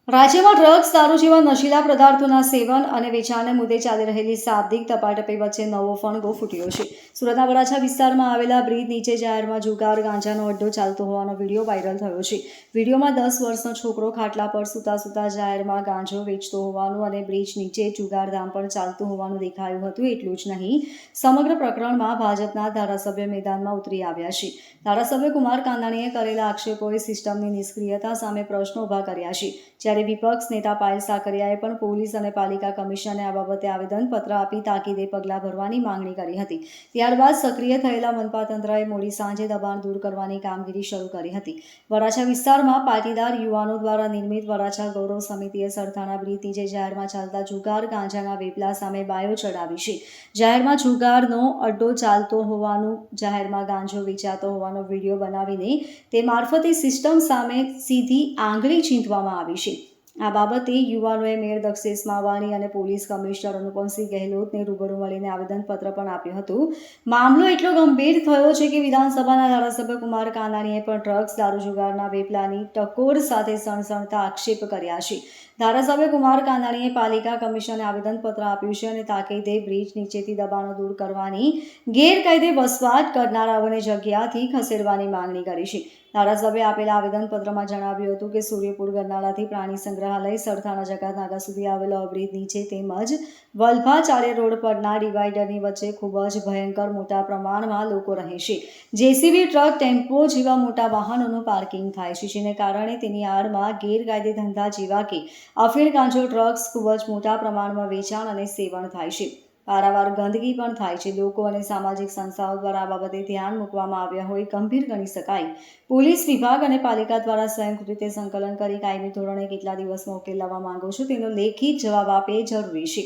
રાજ્યમાં ડ્રગ્સ, દારૂ જેવા નશીલા પદાર્થોના સેવન અને વેચાણને મુદ્દે ચાલી રહેલી શાબ્દિક ટપાટપી વચ્ચે નવો ફણગો ફૂટ્યો છે. સુરતના વરાછા વિસ્તારમાં આવેલા બ્રિજ નીચે જાહેરમાં જુગાર ગાંજાનો અડ્ડો ચાલતો હોવાનો વિડીયો વાયરલ થયો છે. વિડીયોમાં 10 વર્ષનો છોકરો ખાટલા પર સૂતા જાહેરમાં ગાંજો વેચતો હોવાનું અને બ્રિજ નીચે જુગારધામ પણ ચાલતું હોવાનું દેખાયું હતું. એટલું જ નહીં, સમગ્ર પ્રકરણમાં ભાજપના ધારાસભ્ય મેદાનમાં ઉતરી આવ્યા છે. ધારાસભ્ય કુમાર કાનાણીએ કરેલા આક્ષેપોએ સિસ્ટમની નિષ્ક્રિયતા સામે પ્રશ્નો ઊભા કર્યા છે. જ્યારે વિપક્ષ નેતા પાયલ સાકરિયાએ પણ પોલીસ અને પાલિકા કમિશનરને આ બાબતે આવેદનપત્ર આપી તાકીદે પગલાં ભરવાની માંગણી કરી હતી. ત્યારબાદ સક્રિય થયેલા મનપા તંત્રએ મોડી સાંજે દબાણ દૂર કરવાની કામગીરી શરૂ કરી હતી. વરાછા વિસ્તારમાં પાટીદાર યુવાનો દ્વારા નિર્મિત વરાછા ગૌરવ સમિતિએ સરથાણા બ્રિજ નીચે જાહેરમાં ચાલતા જુગાર ગાંજાના વેપલા સામે બાયો ચડાવી છે. જાહેરમાં જુગારનો અડ્ડો ચાલતો હોવાનું, જાહેરમાં ગાંજો વેચાતો હોવાનો વિડીયો બનાવીને તે મારફતે સિસ્ટમ સામે સીધી આંગળી ચીંધવામાં આવી છે. આ બાબતે યુવાનોએ મેયર દક્ષેશ માવાણી અને પોલીસ કમિશનર અનુપમસિંહ ગહેલોતને રૂબરૂ મળીને આવેદનપત્ર પણ આપ્યું હતું. મામલો એટલો ગંભીર થયો છે કે વિધાનસભાના ધારાસભ્ય કુમાર કાનાણીએ પણ ડ્રગ્સ, દારૂ, જુગારના વેપલાની ટકોર સાથે સણસણતા આક્ષેપ કર્યા છે. ધારાસભ્ય કુમાર કાનાણીએ પાલિકા કમિશનરને આવેદનપત્ર આપ્યું છે અને તાકીદે બ્રિજ નીચેથી દબાણો દૂર કરવાની, ગેરકાયદે વસવાટ કરનારાઓને જગ્યાથી ખસેડવાની માંગણી કરી છે. ધારાસભ્યએ આપેલા આવેદનપત્રમાં જણાવ્યું હતું કે સૂર્યપુર ગરનાળાથી પ્રાણી સંગ્રહાલય, સરથાણા જકાતનાકા સુધી આવેલો બ્રિજ નીચે તેમજ વલભા ચાળિયા રોડ પરના ડિવાઈડરની વચ્ચે ખૂબ જ ભયંકર મોટા પ્રમાણમાં લોકો રહે છે. જેસીબી, ટ્રક, ટેમ્પો જેવા મોટા વાહનોનું પાર્કિંગ થાય છે, જેને કારણે તેની આડમાં ગેરકાયદે ધંધા જેવા કે અફીણ, ગાંજો, ડ્રગ્સ ખૂબ જ મોટા પ્રમાણમાં વેચાણ અને સેવન થાય છે. પારાવાર ગંદકી પણ થાય છે. લોકો અને સામાજિક સંસ્થાઓ દ્વારા આ બાબતે ધ્યાન મૂકવામાં આવ્યા હોય ગંભીર ગણી શકાય. પોલીસ વિભાગ અને પાલિકા દ્વારા સંયુક્ત રીતે સંકલન કરી કાયમી ધોરણે કેટલા દિવસમાં ઉકેલ લાવવા માંગો છો તેનો લેખિત जवाब આપે જરૂરી છે.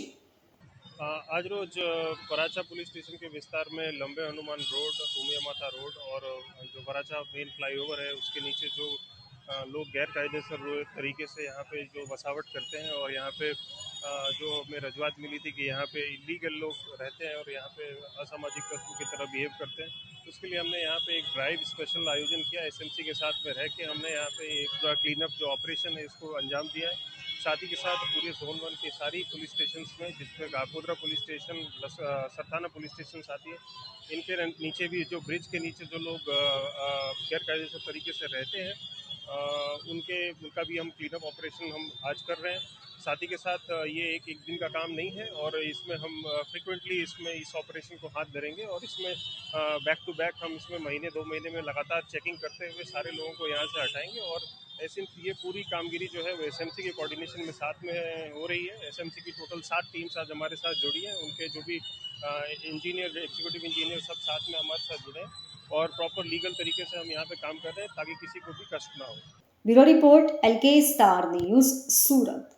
आज रोज वराछा पुलिस स्टेशन के विस्तार में लंबे हनुमान रोड, उमिया माता रोड और जो वराछा मेन फ्लाईओवर है उसके नीचे जो लोग गैर कायदेसर तरीके से यहाँ पे जो बसावट करते हैं और यहाँ पे जो हमें रजूआत मिली थी कि यहाँ पे इलीगल लोग रहते हैं और यहाँ पे असामाजिक तत्वों की तरह बिहेव करते हैं, तो उसके लिए हमने यहाँ पे एक ड्राइव स्पेशल आयोजन किया। एसएमसी के साथ में रह के हमने यहाँ पे एक पूरा क्लीनअप जो ऑपरेशन है इसको अंजाम दिया है। साथ ही के साथ पूरे जोन 1 के सारी पुलिस स्टेशन में, जिसमें Godadara police station, Sarthana police station आती है, इनके नीचे भी जो ब्रिज के नीचे जो लोग गैर कायदेसर तरीके से रहते हैं उनका भी हम क्लीनअप ऑपरेशन हम आज कर रहे हैं। साथ ही के साथ ये एक दिन का काम नहीं है और इसमें हम फ्रिक्वेंटली इसमें इस ऑपरेशन को हाथ धरेंगे और इसमें बैक टू बैक हम इसमें महीने 2 महीने में लगातार चेकिंग करते हुए सारे लोगों को यहाँ से हटाएंगे और ऐसे ये पूरी कामगिरी जो है वो एसएमसी के कोऑर्डिनेशन में साथ में हो रही है। एसएमसी की टोटल 7 टीम्स आज हमारे साथ जुड़ी हैं, उनके जो भी इंजीनियर, एग्जीक्यूटिव इंजीनियर सब साथ में हमारे साथ जुड़े हैं और प्रॉपर लीगल तरीके से हम यहाँ पे काम कर रहे हैं ताकि किसी को भी कष्ट ना हो। Bureau report, LK star news, सूरत।